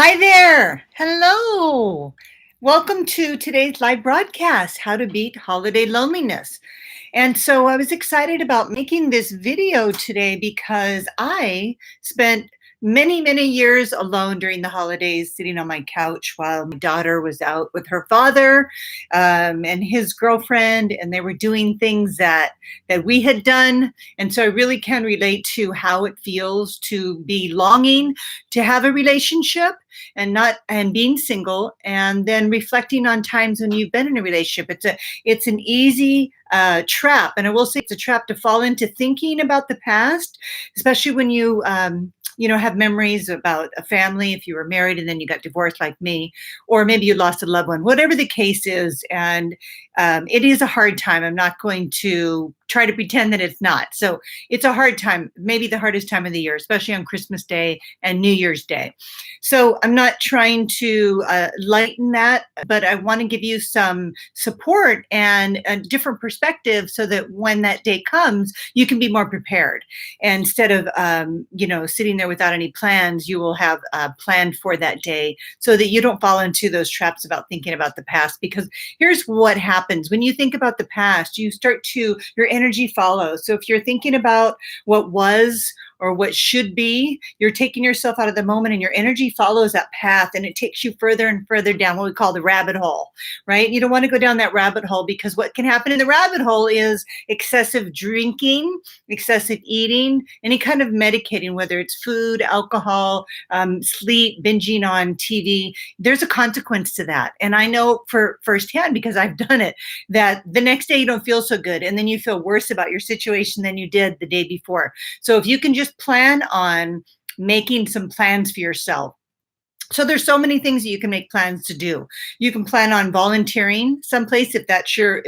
Hi there. Hello. Welcome to today's live broadcast, How to Beat Holiday Loneliness. And so I was excited about making this video today because I spent many years alone during the holidays, sitting on my couch while my daughter was out with her father and his girlfriend, and they were doing things that we had done. And so I really can relate to how it feels to be longing to have a relationship and being single, and then reflecting on times when you've been in a relationship. It's an easy trap, and I will say it's a trap to fall into thinking about the past, especially when you have memories about a family, if you were married and then you got divorced like me, or maybe you lost a loved one, whatever the case is. And it is a hard time. I'm not going to try to pretend that it's not. So it's a hard time, maybe the hardest time of the year, especially on Christmas Day and New Year's Day. So I'm not trying to lighten that, but I want to give you some support and a different perspective so that when that day comes, you can be more prepared. And instead of, sitting there without any plans, you will have planned for that day so that you don't fall into those traps about thinking about the past. Because here's what happens. When you think about the past, your energy follows. So if you're thinking about what was or what should be, you're taking yourself out of the moment, and your energy follows that path, and it takes you further and further down what we call the rabbit hole, right? You don't want to go down that rabbit hole, because what can happen in the rabbit hole is excessive drinking, excessive eating, any kind of medicating, whether it's food, alcohol, sleep, binging on TV. There's a consequence to that. And I know for firsthand, because I've done it, that the next day you don't feel so good, and then you feel worse about your situation than you did the day before. So if you can just plan on making some plans for yourself. So there's so many things that you can make plans to do. You can plan on volunteering someplace if that's your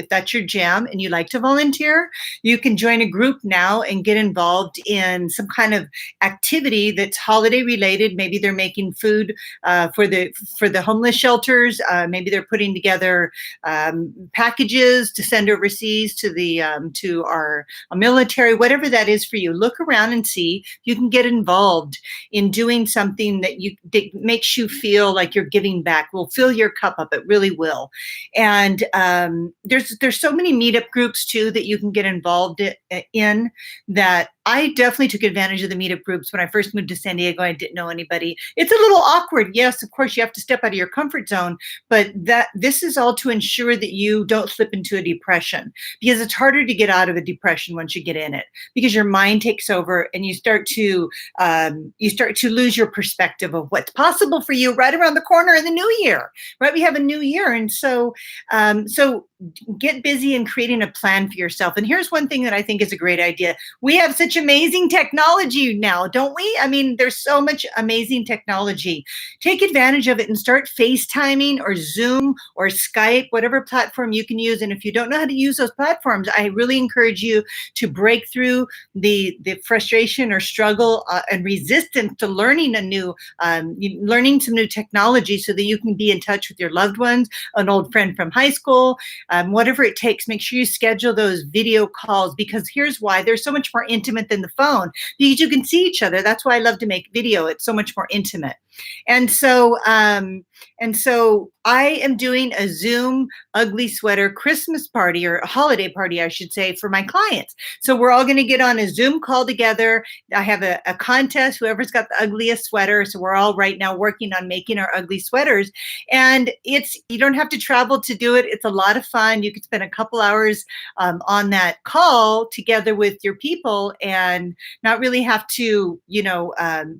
jam and you like to volunteer. You can join a group now and get involved in some kind of activity that's holiday related. Maybe they're making food for the homeless shelters. Maybe they're putting together packages to send overseas to our military. Whatever that is for you, look around and see if you can get involved in doing something that makes you feel like you're giving back. Will fill your cup up. It really will. And there's so many meetup groups too that you can get involved in, that I definitely took advantage of the meetup groups when I first moved to San Diego. I didn't know anybody. It's a little awkward. Yes, of course, you have to step out of your comfort zone, but this is all to ensure that you don't slip into a depression, because it's harder to get out of a depression once you get in it, because your mind takes over and you start to lose your perspective of what's possible for you right around the corner in the new year, right? We have a new year. And so get busy in creating a plan for yourself. And here's one thing that I think is a great idea. We have such amazing technology now, don't we? I mean, there's so much amazing technology. Take advantage of it and start FaceTiming or Zoom or Skype, whatever platform you can use. And if you don't know how to use those platforms, I really encourage you to break through the frustration or struggle and resistance to learning learning some new technology, so that you can be in touch with your loved ones, an old friend from high school, whatever it takes. Make sure you schedule those video calls, because here's why: they're so much more intimate than the phone, because you can see each other. That's why I love to make video. It's so much more intimate. And so I am doing a Zoom ugly sweater Christmas party, or a holiday party, I should say, for my clients. So we're all going to get on a Zoom call together. I have a contest, whoever's got the ugliest sweater. So we're all right now working on making our ugly sweaters. And you don't have to travel to do it. It's a lot of fun. You could spend a couple hours on that call together with your people, and not really have to,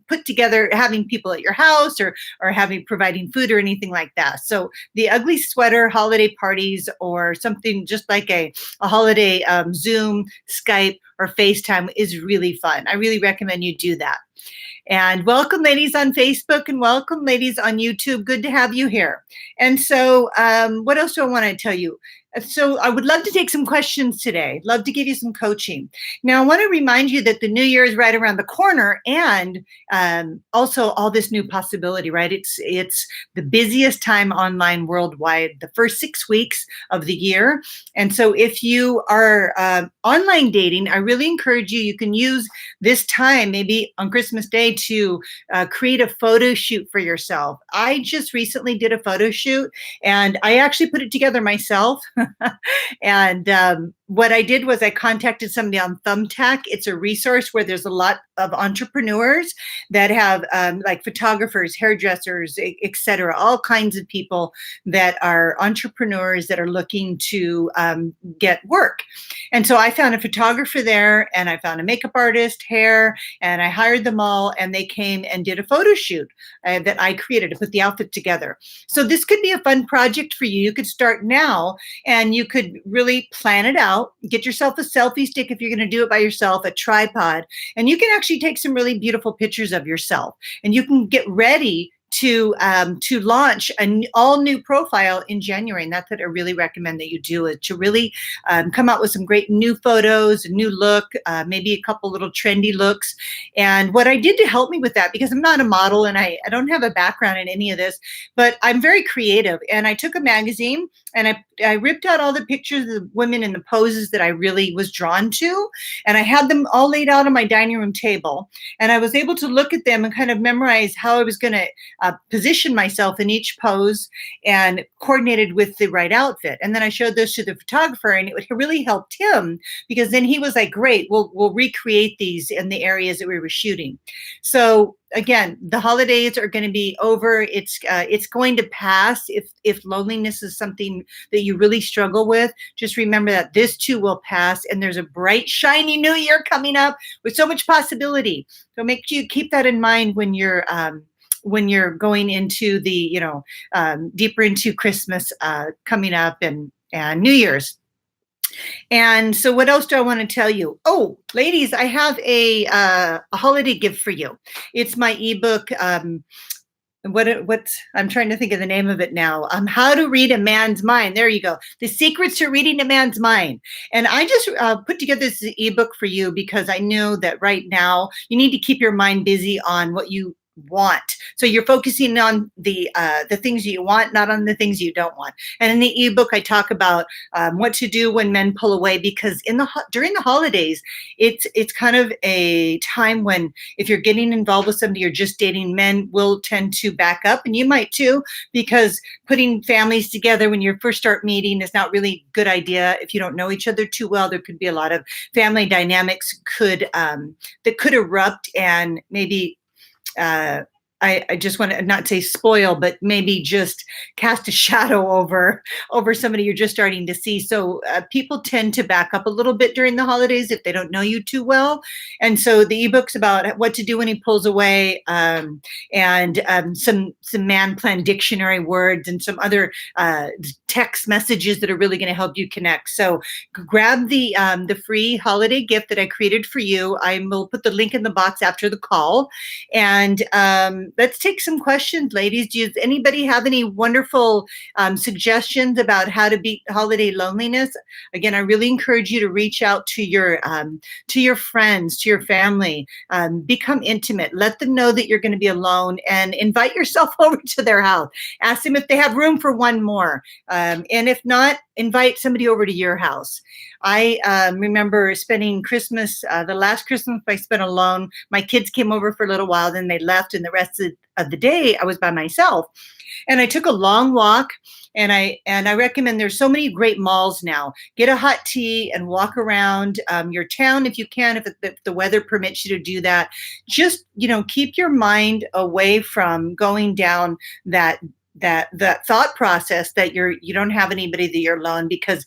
put together having people at your house or providing food or anything like that. So the ugly sweater holiday parties, or something just like a holiday Zoom, Skype, or FaceTime, is really fun. I really recommend you do that. And welcome, ladies on Facebook, and welcome, ladies on YouTube. Good to have you here. And so what else do I want to tell you? So I would love to take some questions today. Love to give you some coaching. Now, I want to remind you that the new year is right around the corner, and also all this new possibility. Right? It's the busiest time online worldwide. The first 6 weeks of the year, and so if you are online dating, I really encourage you. You can use this time, maybe on Christmas Day, to create a photo shoot for yourself. I just recently did a photo shoot, and I actually put it together myself. And what I did was I contacted somebody on Thumbtack. It's a resource where there's a lot of entrepreneurs that have like photographers, hairdressers, etc., all kinds of people that are entrepreneurs that are looking to get work. And so I found a photographer there, and I found a makeup artist, hair, and I hired them all, and they came and did a photo shoot that I created to put the outfit together. So this could be a fun project for you. You could start now, and you could really plan it out. Get yourself a selfie stick if you're going to do it by yourself, a tripod, and you can actually take some really beautiful pictures of yourself, and you can get ready to launch an all new profile in January. And that's what I really recommend that you do, is to really come out with some great new photos, a new look, maybe a couple little trendy looks. And what I did to help me with that, because I'm not a model and I don't have a background in any of this, but I'm very creative. And I took a magazine and I ripped out all the pictures of the women in the poses that I really was drawn to. And I had them all laid out on my dining room table. And I was able to look at them and kind of memorize how I was going to position myself in each pose and coordinated with the right outfit. And then I showed those to the photographer, and it really helped him, because then he was like, great, we'll recreate these in the areas that we were shooting. So again, the holidays are going to be over. It's going to pass. If loneliness is something that you really struggle with, just remember that this too will pass, and there's a bright, shiny new year coming up with so much possibility. So make sure you keep that in mind when you're going into the, deeper into Christmas coming up, and New Year's. And so what else do I want to tell you? Oh, ladies, I have a holiday gift for you. It's my ebook. What's I'm trying to think of the name of it now. How to Read a Man's Mind. There you go. The Secrets to Reading a Man's Mind. And I just put together this ebook for you because I know that right now you need to keep your mind busy on what you want. So you're focusing on the things you want, not on the things you don't want. And in the ebook, I talk about what to do when men pull away, because during the holidays, it's kind of a time when, if you're getting involved with somebody you're just dating, men will tend to back up, and you might too, because putting families together when you first start meeting is not really a good idea. If you don't know each other too well, there could be a lot of family dynamics that could erupt, and maybe I just want to not say spoil, but maybe just cast a shadow over somebody you're just starting to see. So people tend to back up a little bit during the holidays if they don't know you too well. And so the ebook's about what to do when he pulls away, and some man plan dictionary words and some other text messages that are really going to help you connect. So grab the free holiday gift that I created for you. I will put the link in the box after the call. And let's take some questions, ladies. Does anybody have any wonderful suggestions about how to beat holiday loneliness? Again, I really encourage you to reach out to your friends, to your family, become intimate. Let them know that you're going to be alone, and invite yourself over to their house. Ask them if they have room for one more. And if not, invite somebody over to your house. I remember spending Christmas, the last Christmas I spent alone. My kids came over for a little while, then they left, and the rest of the day I was by myself. And I took a long walk, and I recommend, there's so many great malls now. Get a hot tea and walk around your town if you can, if the weather permits you to do that. Just, keep your mind away from going down that thought process that you don't have anybody, that you're alone, because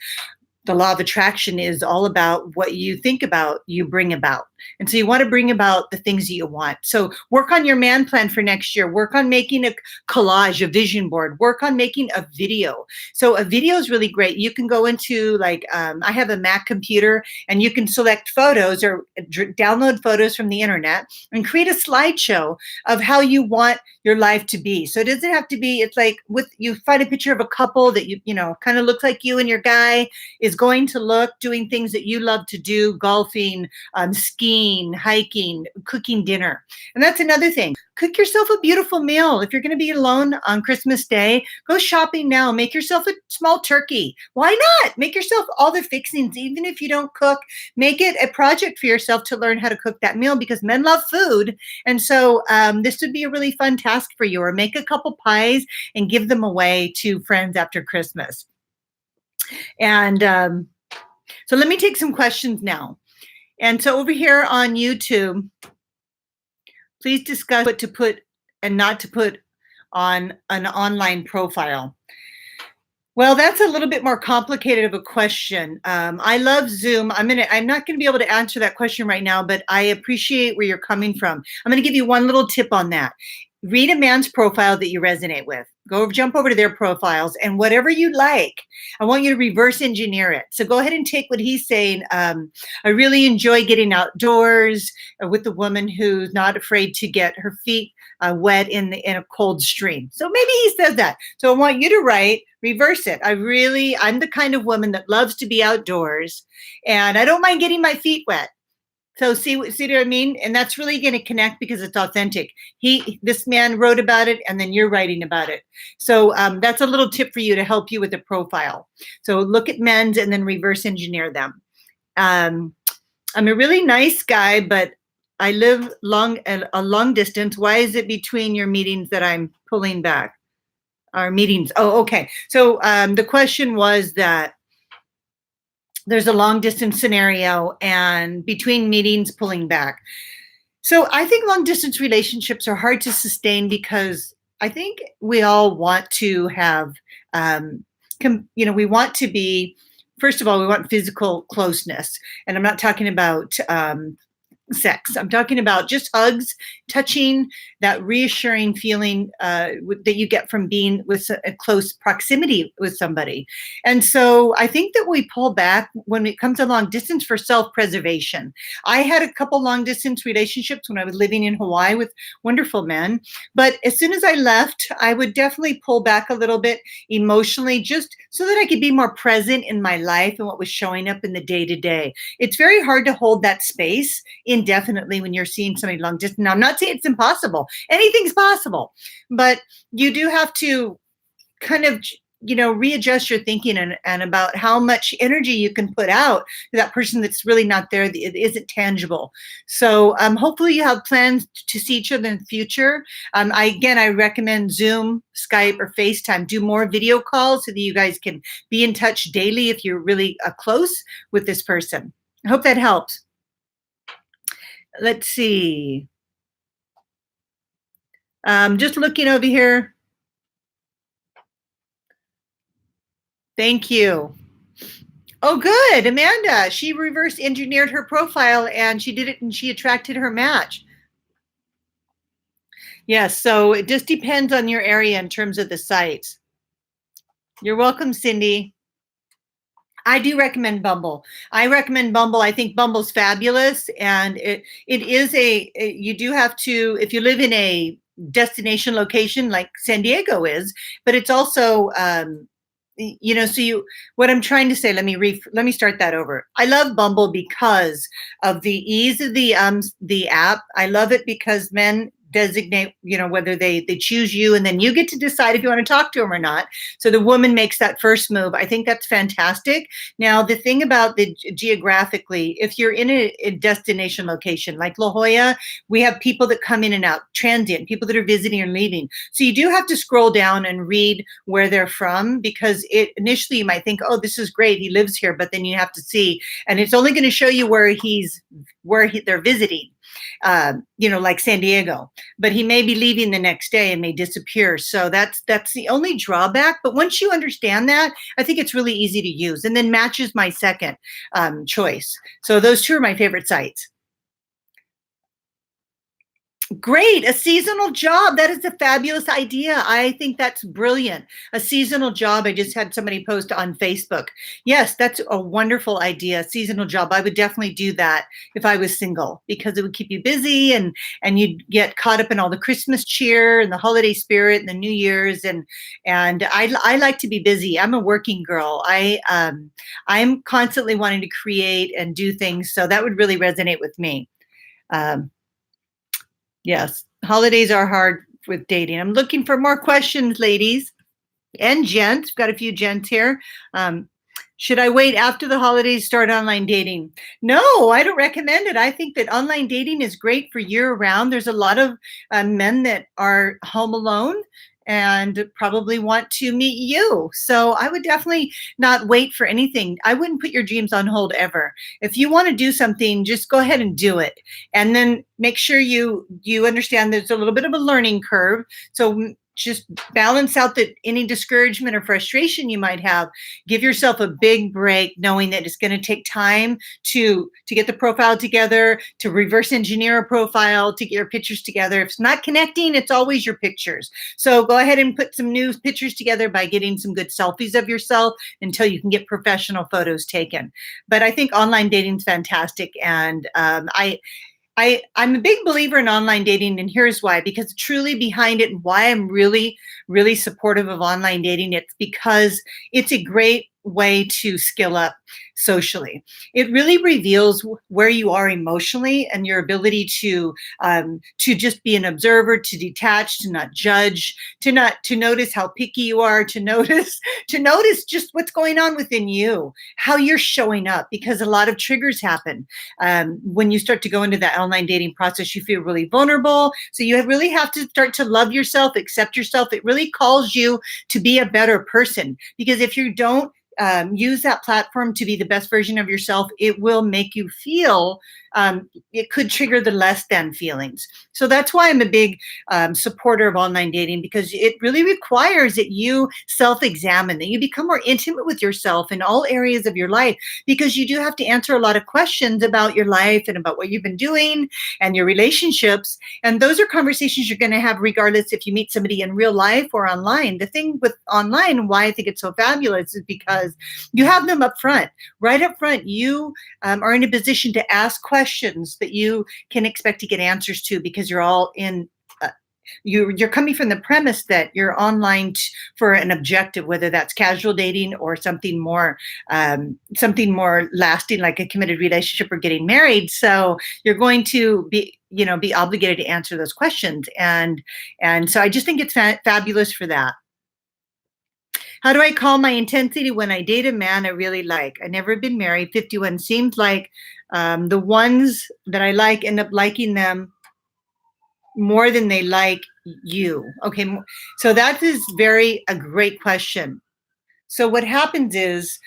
the law of attraction is all about what you think about, you bring about. And so you want to bring about the things that you want. So work on your man plan for next year. Work on making a collage, a vision board. Work on making a video. So a video is really great. You can go into like, I have a Mac computer, and you can select photos or download photos from the internet and create a slideshow of how you want your life to be. So it doesn't have to be, it's like you find a picture of a couple that you know, kind of looks like you and your guy is going to look, doing things that you love to do, golfing, skiing, hiking, cooking dinner. And that's another thing. Cook yourself a beautiful meal. If you're going to be alone on Christmas Day, go shopping now. Make yourself a small turkey. Why not? Make yourself all the fixings. Even if you don't cook, make it a project for yourself to learn how to cook that meal, because men love food. And so this would be a really fun task for you. Or make a couple pies and give them away to friends after Christmas. And so let me take some questions now. And so over here on YouTube, please discuss what to put and not to put on an online profile. Well, that's a little bit more complicated of a question. I love Zoom. I'm not going to be able to answer that question right now, but I appreciate where you're coming from. I'm going to give you one little tip on that. Read a man's profile that you resonate with. Jump over to their profiles, and whatever you like, I want you to reverse engineer it. So go ahead and take what he's saying. I really enjoy getting outdoors with a woman who's not afraid to get her feet wet in a cold stream. So maybe he says that. So I want you to write, reverse it. I'm the kind of woman that loves to be outdoors, and I don't mind getting my feet wet. So see what I mean? And that's really going to connect because it's authentic. This man wrote about it, and then you're writing about it. So that's a little tip for you to help you with the profile. So look at men's and then reverse engineer them. I'm a really nice guy, but I live a long distance. Why is it between your meetings that I'm pulling back? Our meetings. Oh, okay. So the question was that there's a long distance scenario, and between meetings pulling back. So I think long distance relationships are hard to sustain because I think we all want to have, we want to be, first of all, we want physical closeness. And I'm not talking about sex. I'm talking about just hugs, touching, that reassuring feeling that you get from being with a close proximity with somebody. And so I think that we pull back when it comes to long distance for self-preservation. I had a couple long distance relationships when I was living in Hawaii with wonderful men. But as soon as I left, I would definitely pull back a little bit emotionally, just so that I could be more present in my life and what was showing up in the day-to-day. It's very hard to hold that space indefinitely when you're seeing somebody long distance. Now, I'm not saying it's impossible. Anything's possible, but you do have to kind of, readjust your thinking and about how much energy you can put out to that person that's really not there, that it isn't tangible. So hopefully you have plans to see each other in the future. I recommend Zoom, Skype, or FaceTime. Do more video calls so that you guys can be in touch daily if you're really close with this person. I hope that helps. Let's see. Just looking over here. Thank you. Oh, good. Amanda, she reverse engineered her profile and she did it and she attracted her match. Yes, so it just depends on your area in terms of the sites. You're welcome, Cindy. I do recommend Bumble. I recommend Bumble. I think Bumble's fabulous. And it is you do have to, if you live in a destination location like San Diego is, but it's also, what I'm trying to say, let me start that over. I love Bumble because of the ease of the app. I love it because men designate, whether they choose you, and then you get to decide if you want to talk to them or not. So the woman makes that first move. I think that's fantastic. Now, the thing about geographically, if you're in a destination location like La Jolla, we have people that come in and out, transient, people that are visiting and leaving. So you do have to scroll down and read where they're from, because initially you might think, oh, this is great, he lives here, but then you have to see, and it's only going to show you where they're visiting. like San Diego, but he may be leaving the next day and may disappear. So that's the only drawback. But once you understand that, I think it's really easy to use. And then Match is my second choice. So those two are my favorite sites. Great, a seasonal job. That is a fabulous idea. I think that's brilliant. A seasonal job. I just had somebody post on Facebook. Yes, that's a wonderful idea. Seasonal job. I would definitely do that if I was single, because it would keep you busy and you'd get caught up in all the Christmas cheer and the holiday spirit and the New Year's and I like to be busy. I'm a working girl. I'm constantly wanting to create and do things, so that would really resonate with me. Um, Yes, holidays are hard with dating. I'm looking for more questions, ladies and gents. We've got a few gents here. Should I wait after the holidays start online dating? No, I don't recommend it. I think that online dating is great for year round. There's a lot of men that are home alone and probably want to meet you. So I would definitely not wait for anything. I wouldn't put your dreams on hold ever. If you want to do something, just go ahead and do it. And then make sure you understand there's a little bit of a learning curve. So just balance out any discouragement or frustration you might have. Give yourself a big break, knowing that it's going to take time to get the profile together, to reverse engineer a profile, to get your pictures together. If it's not connecting, it's always your pictures. So go ahead and put some new pictures together by getting some good selfies of yourself until you can get professional photos taken. But I think online dating is fantastic, and I'm a big believer in online dating, and here's why. Because truly behind it, and why I'm really, really supportive of online dating, it's because it's a great way to skill up socially. It really reveals where you are emotionally and your ability to just be an observer, to detach, to not judge, to notice how picky you are, to notice just what's going on within you, how you're showing up, because a lot of triggers happen when you start to go into that online dating process. You feel really vulnerable, so you really have to start to love yourself, accept yourself. It really calls you to be a better person, because if you don't use that platform to be the best version of yourself, it will make you feel, it could trigger the less than feelings. So that's why I'm a big supporter of online dating, because it really requires that you self-examine, that you become more intimate with yourself in all areas of your life, because you do have to answer a lot of questions about your life and about what you've been doing and your relationships. And those are conversations you're going to have regardless if you meet somebody in real life or online. The thing with online, why I think it's so fabulous, is because you have them up front. Right up front, you are in a position to ask questions that you can expect to get answers to, because you're all in you're coming from the premise that you're online for an objective, whether that's casual dating or something more lasting, like a committed relationship or getting married. So you're going to be obligated to answer those questions, and so I just think it's fabulous for that. How do I call my intensity when I date a man I really like? I never been married. 51 seems like the ones that I like end up liking them more than they like you. Okay, so that is a great question. So what happens is,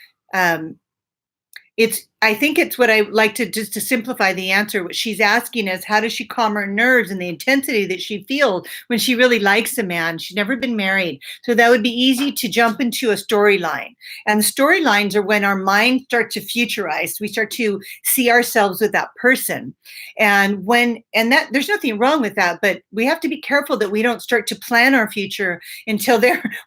I think it's what I like to, just to simplify the answer, what she's asking is, how does she calm her nerves and the intensity that she feels when she really likes a man? She's never been married. So that would be easy to jump into a storyline. And storylines are when our minds start to futurize. We start to see ourselves with that person. And that there's nothing wrong with that, but we have to be careful that we don't start to plan our future until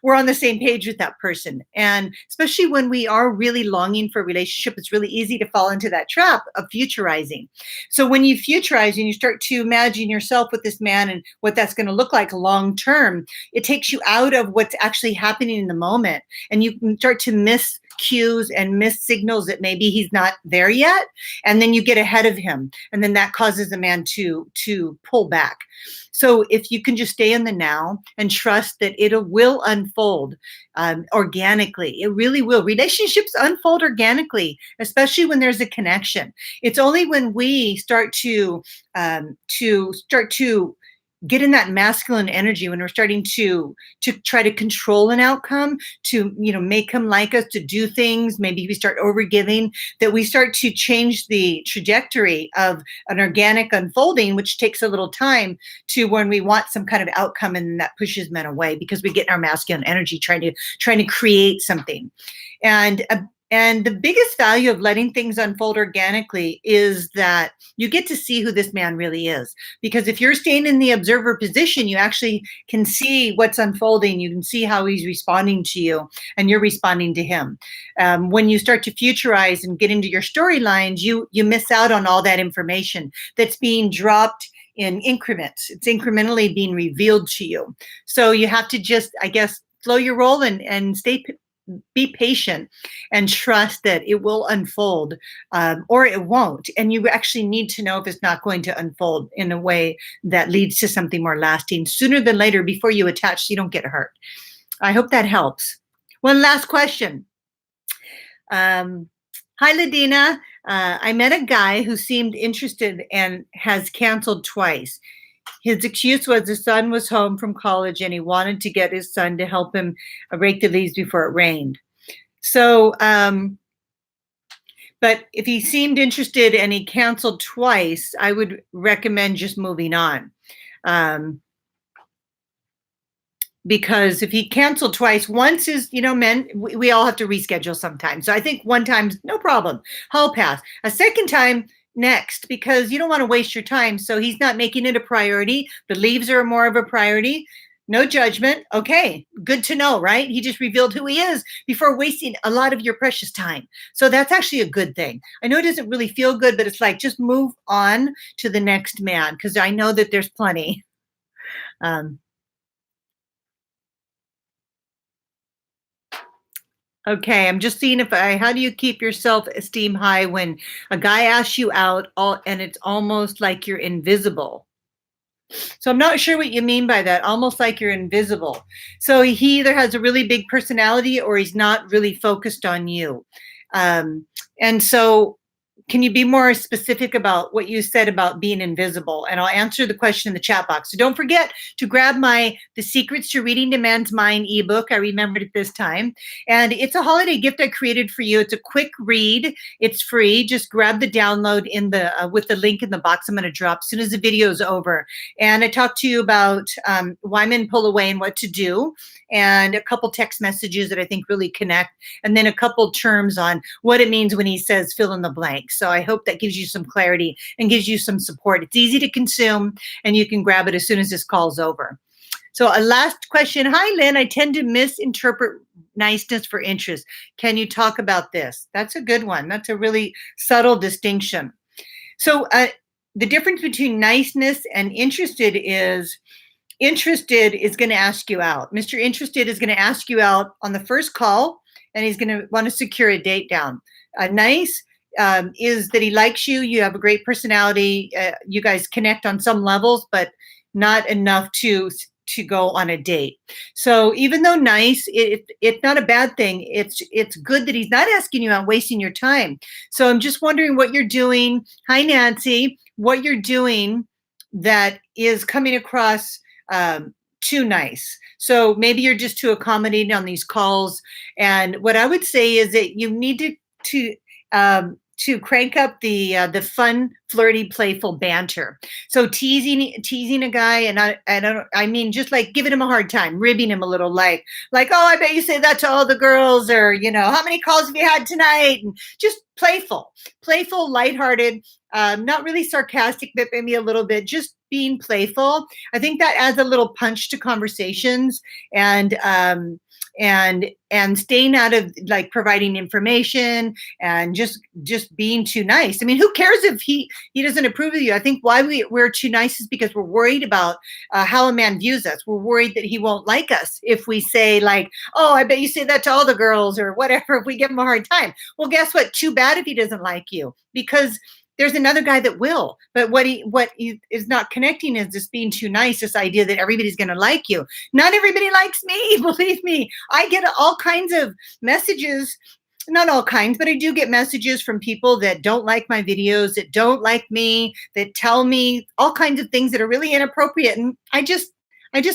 we're on the same page with that person. And especially when we are really longing for a relationship, it's really easy to fall into that trap of futurizing. So when you futurize and you start to imagine yourself with this man and what that's going to look like long term, it takes you out of what's actually happening in the moment, and you can start to miss cues and miss signals that maybe he's not there yet, and then you get ahead of him, and then that causes the man to pull back. So if you can just stay in the now and trust that it will unfold organically, it really will. Relationships unfold organically, especially when there's a connection. It's only when we start to get in that masculine energy, when we're starting to try to control an outcome, to make him like us, to do things, maybe we start overgiving, that we start to change the trajectory of an organic unfolding, which takes a little time, to when we want some kind of outcome, and that pushes men away because we get in our masculine energy trying to create something. And the biggest value of letting things unfold organically is that you get to see who this man really is. Because if you're staying in the observer position, you actually can see what's unfolding. You can see how he's responding to you, and you're responding to him. When you start to futurize and get into your storylines, you miss out on all that information that's being dropped in increments. It's incrementally being revealed to you. So you have to just, I guess, slow your roll and be patient and trust that it will unfold, or it won't. And you actually need to know if it's not going to unfold in a way that leads to something more lasting sooner than later, before you attach so you don't get hurt. I hope that helps. One last question. Hi, Ladina. I met a guy who seemed interested and has canceled twice. His excuse was his son was home from college and he wanted to get his son to help him rake the leaves before it rained. So, but if he seemed interested and he canceled twice, I would recommend just moving on. Because if he canceled twice, once is, men, we all have to reschedule sometimes. So I think one time's no problem. Hall pass. A second time, next, because you don't want to waste your time. So he's not making it a priority. The leaves are more of a priority. No judgment. Okay, good to know, right? He just revealed who he is before wasting a lot of your precious time. So that's actually a good thing. I know it doesn't really feel good, but it's like, just move on to the next man, because I know that there's plenty. Okay, I'm just seeing how do you keep your self-esteem high when a guy asks you out and it's almost like you're invisible? So I'm not sure what you mean by that, almost like you're invisible. So he either has a really big personality or he's not really focused on you. And so can you be more specific about what you said about being invisible? And I'll answer the question in the chat box. So don't forget to grab The Secrets to Reading the Man's Mind ebook. I remembered it this time. And it's a holiday gift I created for you. It's a quick read. It's free. Just grab the download with the link in the box I'm going to drop as soon as the video is over. And I talked to you about why men pull away and what to do, and a couple text messages that I think really connect, and then a couple terms on what it means when he says fill in the blank. So I hope that gives you some clarity and gives you some support. It's easy to consume, and you can grab it as soon as this call's over. So a last question. Hi, Lynn. I tend to misinterpret niceness for interest. Can you talk about this? That's a good one. That's a really subtle distinction. So the difference between niceness and interested is going to ask you out. Mr. Interested is going to ask you out on the first call, and he's going to want to secure a date down. Nice is that he likes you. You have a great personality. You guys connect on some levels, but not enough to go on a date. So even though nice, it's not a bad thing. It's good that he's not asking you out, wasting your time. So I'm just wondering what you're doing. Hi, Nancy. What you're doing that is coming across too nice. So maybe you're just too accommodating on these calls. And what I would say is that you need to crank up the fun, flirty, playful banter. So teasing a guy, and I mean just like giving him a hard time, ribbing him a little, like, oh, I bet you say that to all the girls, or how many calls have you had tonight? And just playful, lighthearted, not really sarcastic, but maybe a little bit, just being playful. I think that adds a little punch to conversations, and staying out of like providing information and just being too nice. I mean, who cares if he doesn't approve of you? I think why we're too nice is because we're worried about how a man views us. We're worried that he won't like us if we say like, oh, I bet you say that to all the girls or whatever, if we give him a hard time. Well, guess what? Too bad if he doesn't like you, because there's another guy that will. But what he is not connecting is this being too nice, this idea that everybody's going to like you. Not everybody likes me, believe me. I get all kinds of messages not all kinds, but I do get messages from people that don't like my videos, that don't like me, that tell me all kinds of things that are really inappropriate. And I just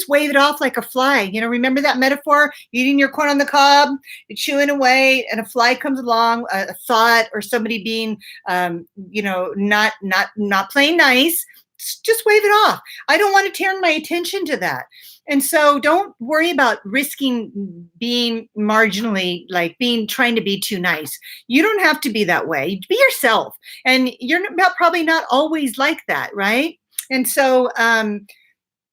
wave it off like a fly. Remember that metaphor? Eating your corn on the cob, you're chewing away, and a fly comes along, a thought, or somebody being, not playing nice. Just wave it off. I don't want to turn my attention to that. And so don't worry about risking being marginally, like being trying to be too nice. You don't have to be that way. Be yourself. And you're probably not always like that, right? And so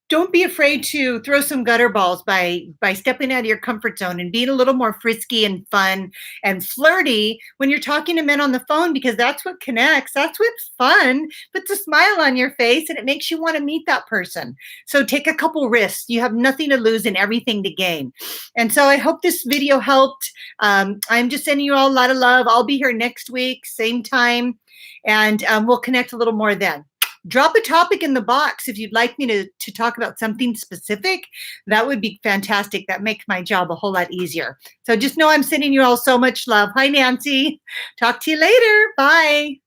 don't be afraid to throw some gutter balls by stepping out of your comfort zone and being a little more frisky and fun and flirty when you're talking to men on the phone, because that's what connects. That's what's fun. Puts a smile on your face and it makes you want to meet that person. So take a couple risks. You have nothing to lose and everything to gain. And so I hope this video helped. I'm just sending you all a lot of love. I'll be here next week, same time, and we'll connect a little more then. Drop a topic in the box if you'd like me to talk about something specific. That would be fantastic. That makes my job a whole lot easier. So just know I'm sending you all so much love. Hi, Nancy. Talk to you later. Bye.